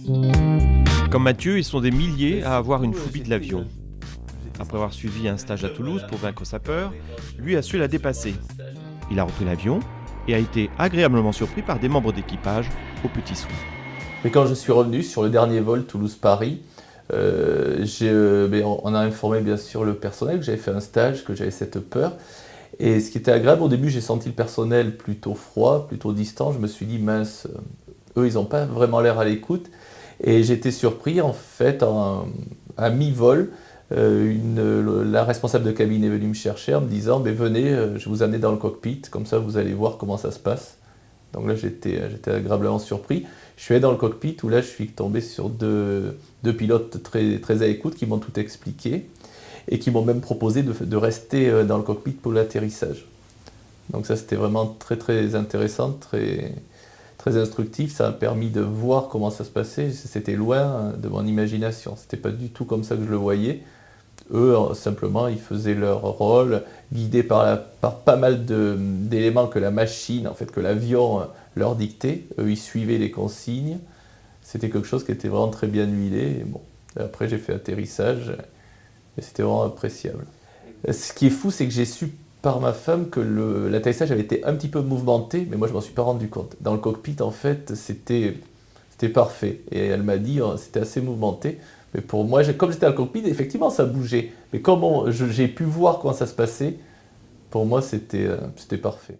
Comme Mathieu, ils sont des milliers à avoir une phobie de l'avion. Après avoir suivi un stage à Toulouse pour vaincre sa peur, lui a su la dépasser. Il a repris l'avion et a été agréablement surpris par des membres d'équipage aux petits soins. Mais quand je suis revenu sur le dernier vol Toulouse-Paris, on a informé bien sûr le personnel que j'avais fait un stage, que j'avais cette peur. Et ce qui était agréable, au début j'ai senti le personnel plutôt froid, plutôt distant. Je me suis dit mince, eux ils n'ont pas vraiment l'air à l'écoute. Et j'étais surpris en fait à mi-vol. La responsable de cabine est venue me chercher en me disant venez, je vous amener dans le cockpit, comme ça vous allez voir comment ça se passe. Donc là j'étais agréablement surpris. Je suis allé dans le cockpit où là je suis tombé sur deux pilotes très à l'écoute qui m'ont tout expliqué et qui m'ont même proposé de rester dans le cockpit pour l'atterrissage. Donc ça c'était vraiment très intéressant, très instructif. Ça a permis de voir comment ça se passait. C'était loin de mon imagination. C'était pas du tout comme ça que je le voyais. Eux, simplement, ils faisaient leur rôle, guidés par pas mal d'éléments que la machine, en fait, que l'avion leur dictait. Eux, ils suivaient les consignes. C'était quelque chose qui était vraiment très bien huilé. Et bon, après, j'ai fait atterrissage et c'était vraiment appréciable. Ce qui est fou, c'est que j'ai su par ma femme que l'atterrissage avait été un petit peu mouvementé, mais moi, je m'en suis pas rendu compte. Dans le cockpit, en fait, c'était parfait. Et elle m'a dit, c'était assez mouvementé. Mais pour moi, comme j'étais dans le cockpit, effectivement, ça bougeait. Mais comme j'ai pu voir comment ça se passait, pour moi, c'était parfait.